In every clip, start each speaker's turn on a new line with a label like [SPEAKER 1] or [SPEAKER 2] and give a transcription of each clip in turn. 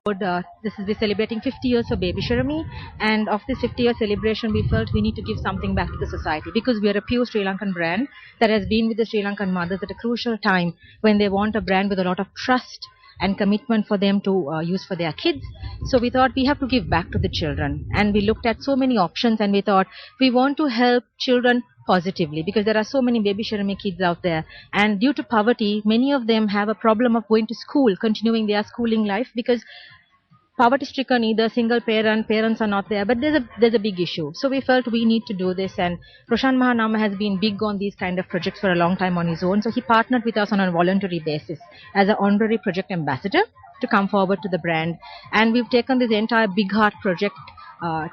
[SPEAKER 1] This is we're celebrating 50 years of Baby Sharami, and of this 50-year celebration, we felt we need to give something back to the society because we are a pure Sri Lankan brand that has been with the Sri Lankan mothers at a crucial time when they want a brand with a lot of trust and commitment for them to use for their kids. So we thought we have to give back to the children, and we looked at so many options, and we thought we want to help children positively because there are so many Baby Sharami kids out there, and due to poverty many of them have a problem of going to school, continuing their schooling life because poverty stricken, either single parents are not there, but there's a big issue. So we felt we need to do this, and Prashant Mahanama has been big on these kind of projects for a long time on his own, so he partnered with us on a voluntary basis as an honorary project ambassador to come forward to the brand, and we've taken this entire Big Heart project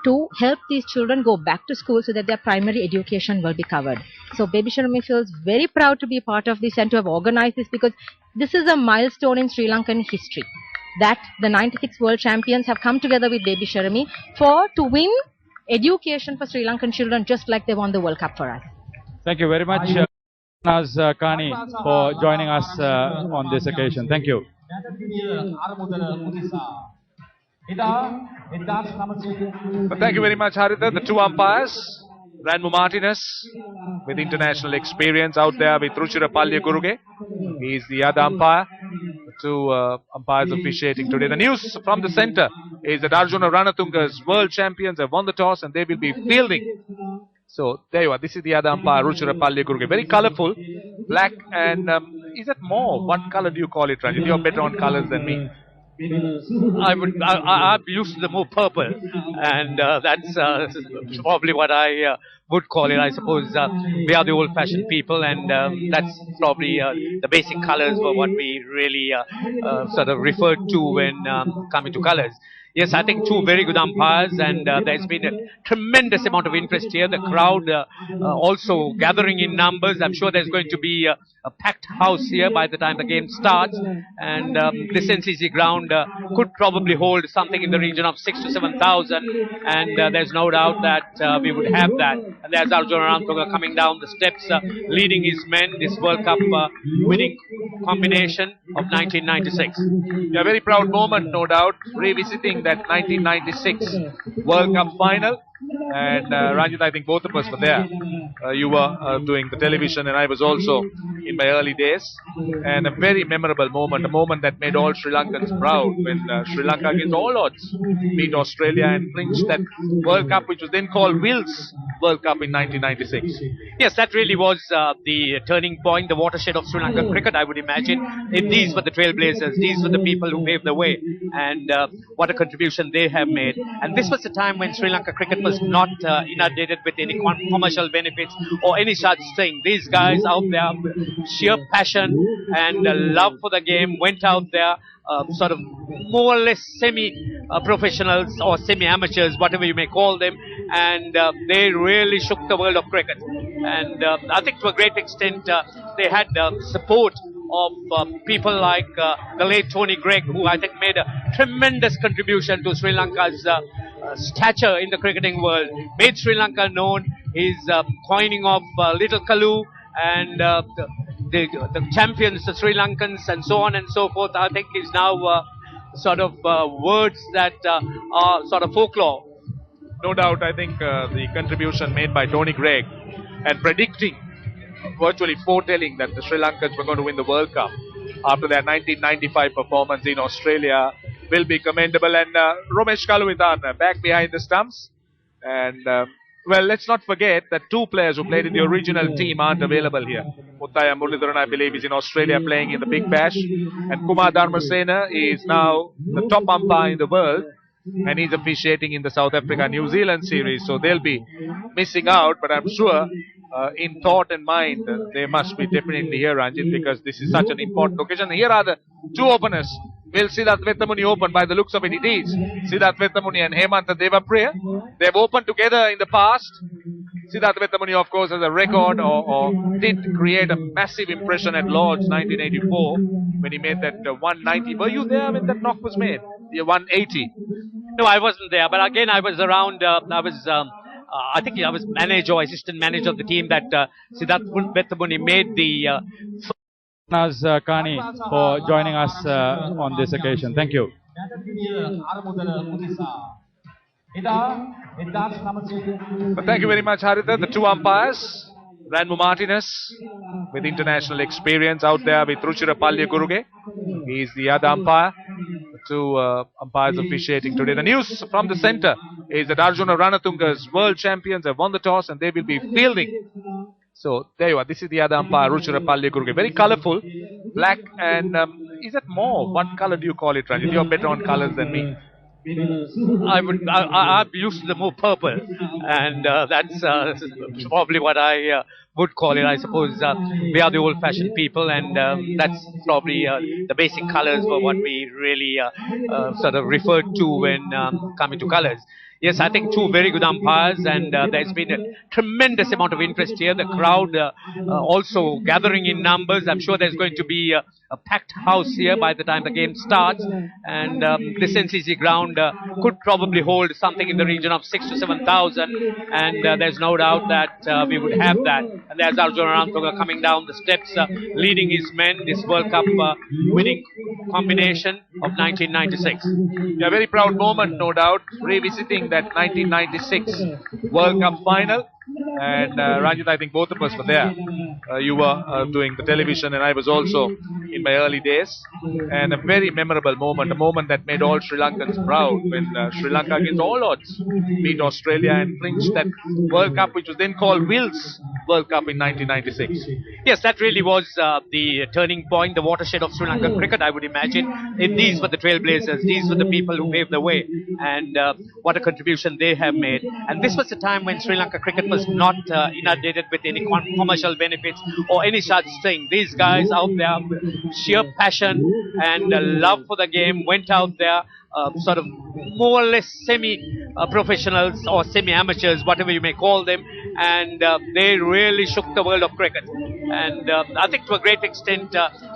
[SPEAKER 1] to help these children go back to school so that their primary education will be covered. So Baby Sharami feels very proud to be part of this and to have organized this because this is a milestone in Sri Lankan history that the 96 world champions have come together with Baby Sharami to win education for Sri Lankan children just like they won the World Cup for us.
[SPEAKER 2] Thank you very much, Naz Kani, for joining us on this occasion. Thank you.
[SPEAKER 3] Thank you very much, Haritha. The two umpires, Ranmu Martinez, with international experience out there with Ruchira Guruge. He is the other umpire. The two umpires officiating today. The news from the centre is that Arjuna Ranatunga's world champions have won the toss and they will be fielding. So there you are. This is the other umpire, Ruchira Guruge. Very colourful, black and is that more? What colour do you call it, Ranjit? You're better on colours than me.
[SPEAKER 4] I'm used to the more purple, and that's probably what I would call it. I suppose we are the old-fashioned people, and that's probably the basic colours for what we really sort of refer to when coming to colours. Yes, I think two very good umpires, and there's been a tremendous amount of interest here. The crowd also gathering in numbers. I'm sure there's going to be a packed house here by the time the game starts, and this NCC ground could probably hold something in the region of 6,000 to 7,000, and there's no doubt that we would have that. And there's Arjuna Ranatunga coming down the steps, leading his men, this World Cup winning combination of 1996.
[SPEAKER 3] A very proud moment, no doubt, revisiting that 1996 World Cup final. And Ranjit, I think both of us were there. You were doing the television and I was also in my early days. And a very memorable moment, a moment that made all Sri Lankans proud when Sri Lanka against all odds beat Australia and clinched that World Cup, which was then called Wills World Cup in 1996.
[SPEAKER 4] Yes, that really was the turning point, the watershed of Sri Lankan cricket, I would imagine. These were the trailblazers, these were the people who paved the way, and what a contribution they have made. And this was the time when Sri Lanka cricket was not inundated with any commercial benefits or any such thing. These guys out there, sheer passion and love for the game, went out there, sort of more or less semi-professionals or semi-amateurs, whatever you may call them, and they really shook the world of cricket. And I think to a great extent they had support of people like the late Tony Greig, who I think made a tremendous contribution to Sri Lanka's stature in the cricketing world, made Sri Lanka known. His coining of Little Kalu and the champions, the Sri Lankans, and so on and so forth, I think is now sort of words that are sort of folklore.
[SPEAKER 3] No doubt, I think the contribution made by Tony Greig and predicting, virtually foretelling that the Sri Lankans were going to win the World Cup after their 1995 performance in Australia will be commendable. And Romesh Kaluwithan back behind the stumps. And well, let's not forget that two players who played in the original team aren't available here. Muthaiya Muralidharan, I believe, is in Australia playing in the Big Bash. And Kumar Dharmasena is now the top umpire in the world, and he's officiating in the South Africa-New Zealand series. So they'll be missing out, but I'm sure in thought and mind they must be definitely here, Ranjit, because this is such an important occasion. Here are the two openers. Will Siddharth Vettamuni open? By the looks of it, it is Siddharth Vettamuni and Hemantha Devapriya. They've opened together in the past. Siddharth Vettamuni, of course, has a record or did create a massive impression at Lord's 1984 when he made that 190. Were you there when that knock was made? The 180.
[SPEAKER 4] No, I wasn't there, but again, I was around. I think I was manager or assistant manager of the team that Siddharth Vettamuni made the
[SPEAKER 2] Naz Kani, for joining us on this occasion. Thank you.
[SPEAKER 3] But thank you very much, Haritha. The two umpires, Ranmu Martinez, with international experience out there with Ruchira Guruge. He is the other umpire. The two umpires officiating today. The news from the centre is that Arjuna Ranatunga's world champions have won the toss and they will be fielding. So there you are. This is the other umpire, Ruchira Guruge. Very colourful, black and is that more? What colour do you call it, Ranjit? You're better on colours than me.
[SPEAKER 4] I'm used to the more purple, and that's probably what I would call it. I suppose we are the old-fashioned people, and that's probably the basic colours for what we really sort of refer to when coming to colours. Yes, I think two very good umpires, and there's been a tremendous amount of interest here. The crowd also gathering in numbers. I'm sure there's going to be a packed house here by the time the game starts, and this NCC ground could probably hold something in the region of 6,000 to 7,000, and there's no doubt that we would have that. And there's Arjuna Ranatunga coming down the steps, leading his men, this World Cup winning combination of 1996.
[SPEAKER 3] Yeah, very proud moment, no doubt, revisiting that 1996 World Cup final. And Ranjit, I think both of us were there. You were doing the television and I was also in my early days. And a very memorable moment, a moment that made all Sri Lankans proud when Sri Lanka against all odds beat Australia and clinched that World Cup, which was then called Wills World Cup in 1996.
[SPEAKER 4] Yes, that really was the turning point, the watershed of Sri Lankan cricket, I would imagine. These were the trailblazers, these were the people who paved the way, and what a contribution they have made. And this was the time when Sri Lanka cricket was not inundated with any commercial benefits or any such thing. These guys out there, sheer passion and love for the game, went out there, sort of more or less semi-professionals or semi-amateurs, whatever you may call them, and they really shook the world of cricket. And I think to a great extent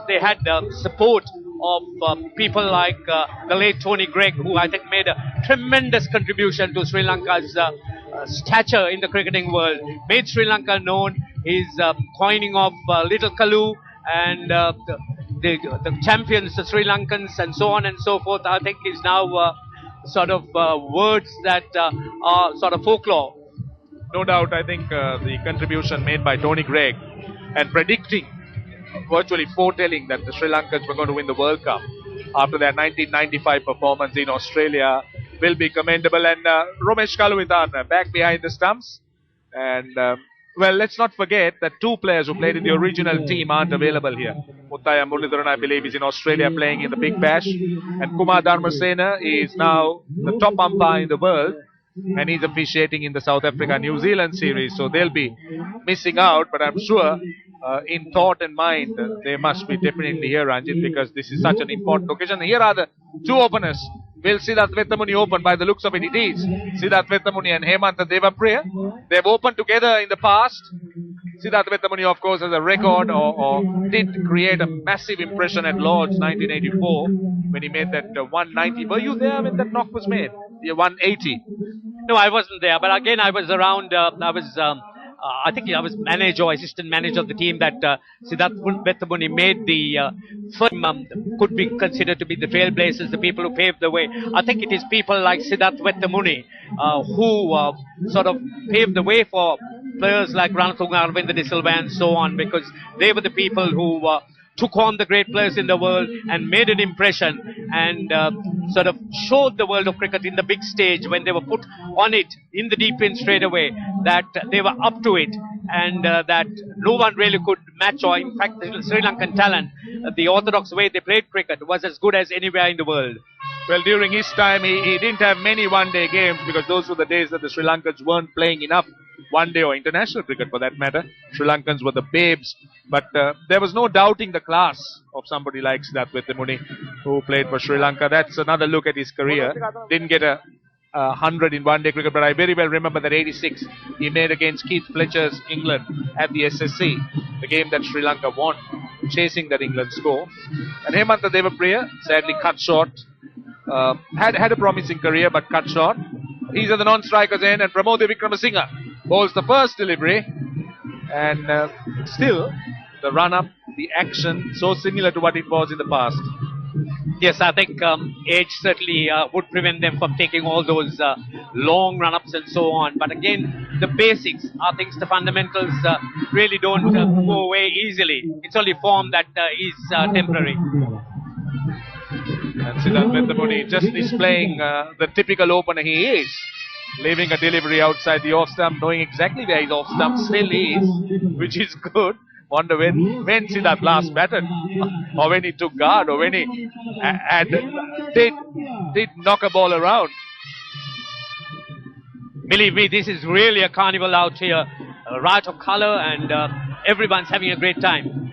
[SPEAKER 4] they had support of people like the late Tony Greig, who I think made a tremendous contribution to Sri Lanka's stature in the cricketing world, made Sri Lanka known. His coining of Little Kalu and the champions, the Sri Lankans, and so on and so forth, I think is now sort of words that are sort of folklore.
[SPEAKER 3] No doubt, I think the contribution made by Tony Greig and predicting, virtually foretelling that the Sri Lankans were going to win the World Cup after their 1995 performance in Australia will be commendable. And Romesh Kaluwithan back behind the stumps. And well, let's not forget that two players who played in the original team aren't available here. Muthaiya Muralidharan, I believe, is in Australia playing in the Big Bash. And Kumar Dharmasena is now the top umpire in the world. And he's officiating in the South Africa-New Zealand series. So they'll be missing out. But I'm sure in thought and mind, they must be definitely here, Ranjit, because this is such an important occasion. Here are the two openers. Will Siddharth Vettamuni open? By the looks of it, it is Siddharth Vettamuni and Hemantha Devapriya. They've opened together in the past. Siddharth Vettamuni, of course, has a record or did create a massive impression at Lord's 1984 when he made that 190. Were you there when that knock was made? The 180.
[SPEAKER 4] No, I wasn't there, but again, I was around. I think I was manager or assistant manager of the team that Siddharth Vettamuni made the first, could be considered to be the trailblazers, the people who paved the way. I think it is people like Siddharth Vettamuni who sort of paved the way for players like Ranatunga, Arvinda De Silva and so on, because they were the people who took on the great players in the world and made an impression and sort of showed the world of cricket in the big stage when they were put on it in the deep end straight away, that they were up to it and that no one really could match, or in fact the Sri Lankan talent, the orthodox way they played cricket was as good as anywhere in the world.
[SPEAKER 3] Well, during his time, he didn't have many one-day games because those were the days that the Sri Lankans weren't playing enough one-day or international cricket for that matter. Sri Lankans were the babes, but there was no doubting the class of somebody like Siddharth Vettamuni who played for Sri Lanka. That's another look at his career. Didn't get a 100 in one-day cricket, but I very well remember that 86 he made against Keith Fletcher's England at the SSC, the game that Sri Lanka won, chasing that England score. And Hemantha Devapriya sadly cut short. Had a promising career but cut short. He's at the non-strikers end, and Pramod Wickramasinghe bowls the first delivery, and still the run-up, the action, so similar to what it was in the past.
[SPEAKER 4] Yes, I think age certainly would prevent them from taking all those long run-ups and so on. But again, the basics are things, the fundamentals really don't go away easily. It's only form that is temporary.
[SPEAKER 3] And Siddharth Vethamuni just displaying the typical opener he is. Leaving a delivery outside the off stump, knowing exactly where his off stump still is, which is good. Wonder when Siddharth last batted, or when he took guard, or when he did knock a ball around.
[SPEAKER 4] Believe me, this is really a carnival out here. A riot of color, and everyone's having a great time.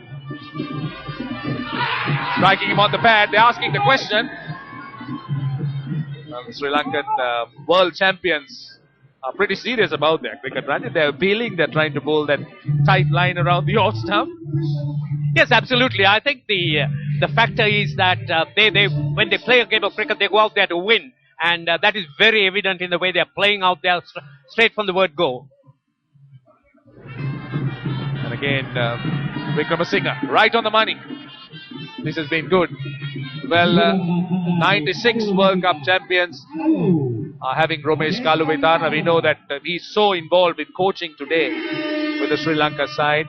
[SPEAKER 3] Striking him on the pad, they're asking the question. The Sri Lankan world champions are pretty serious about their cricket. Ranjit, they're appealing, they're trying to bowl that tight line around the off stump.
[SPEAKER 4] Yes, absolutely. I think the factor is that they when they play a game of cricket, they go out there to win, and that is very evident in the way they're playing out there straight from the word go.
[SPEAKER 3] And again, Wickramasinghe, right on the money. This has been good. Well, 96 World Cup champions are having Romesh Kaluvitarna. We know that he's so involved with coaching today with the Sri Lanka side.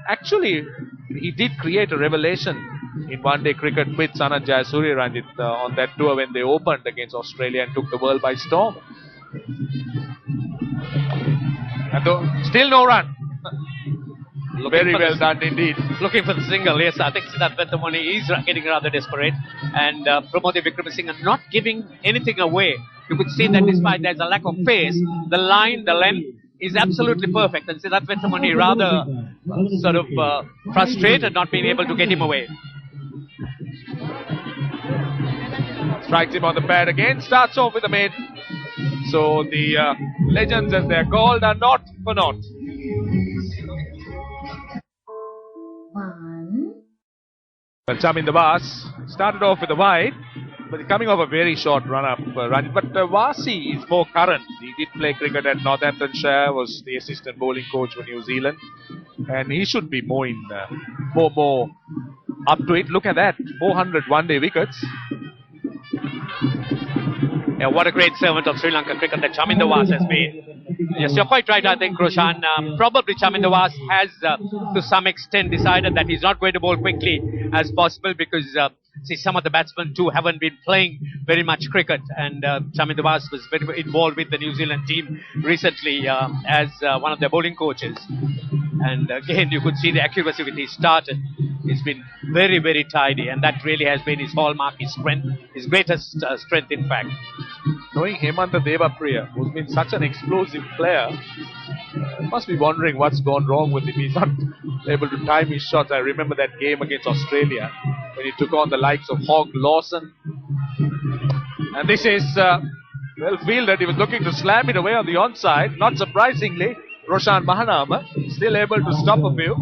[SPEAKER 3] Actually, he did create a revelation in one-day cricket with Sanand Jayasuriya, Ranjit, on that tour when they opened against Australia and took the world by storm. And still no run. Very well done indeed.
[SPEAKER 4] Looking for the single, yes. I think Siddharth Vethamuni is getting rather desperate. And Pramod Wickramasinghe not giving anything away. You could see that despite there's a lack of pace, the line, the length is absolutely perfect. And Siddharth Vethamuni rather sort of frustrated not being able to get him away.
[SPEAKER 3] Strikes him on the pad again, starts off with a mid. So the legends, as they're called, are not for naught. Well, Chaminda Vaas started off with a wide, but coming off a very short run-up. But Vasi is more current. He did play cricket at Northamptonshire, was the assistant bowling coach for New Zealand, and he should be more up to it. Look at that, 400 one-day wickets.
[SPEAKER 4] Yeah, what a great servant of Sri Lanka cricket that Chaminda Vaas has been. Yes, you're quite right, I think, Roshan. Probably Chaminda Vaas has, to some extent, decided that he's not going to bowl quickly as possible because, see, some of the batsmen too haven't been playing very much cricket. And Chaminda Vaas was very involved with the New Zealand team recently as one of their bowling coaches. And again, you could see the accuracy with his start. It's been very, very tidy, and that really has been his hallmark, his strength, his greatest strength, in fact.
[SPEAKER 3] Knowing Hemantha Devapriya, who's been such an explosive player, must be wondering what's gone wrong with him. He's not able to time his shots. I remember that game against Australia when he took on the likes of Hogg Lawson. And this is well fielded. He was looking to slam it away on the onside. Not surprisingly, Roshan Mahanama still able to stop a few.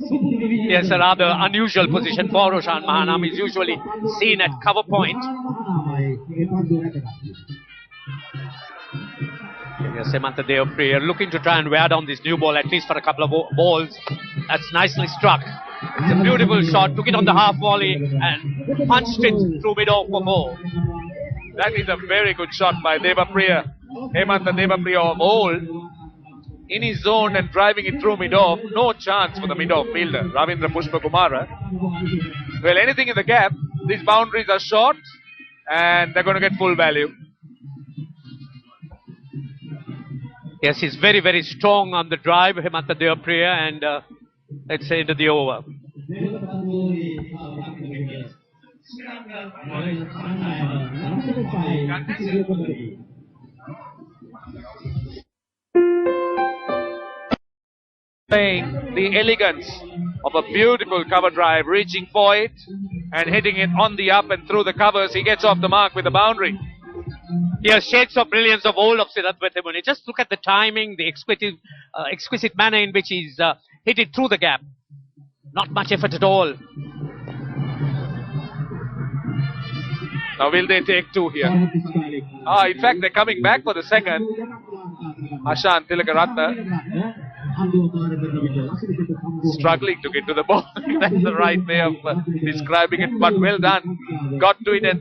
[SPEAKER 4] Yes, a rather unusual position for Roshan Mahanam. He's usually seen at cover point. Yes, Hemantha Devapriya looking to try and wear down this new ball at least for a couple of balls. That's nicely struck. It's a beautiful shot. Took it on the half volley and punched it through mid-off for four.
[SPEAKER 3] That is a very good shot by Devapriya. Hemantha Devapriya of old, in his zone and driving it through mid-off. No chance for the mid-off fielder, Ravindra Pushpakumara. Well, anything in the gap, these boundaries are short and they're going to get full value.
[SPEAKER 4] Yes, he's very, very strong on the drive, Hemantha Devapriya, and let's say into the over.
[SPEAKER 3] The elegance of a beautiful cover drive, reaching for it and hitting it on the up and through the covers. He gets off the mark with the boundary.
[SPEAKER 4] Yes, shades of brilliance of old of Siddharth Vethamuni. Just look at the timing, the exquisite manner in which he's hit it through the gap. Not much effort at all.
[SPEAKER 3] Now will they take two here? In fact, they're coming back for the second. Ashan Tilakaratne. struggling to get to the ball. That's the right way of describing it, but well done. Got to it and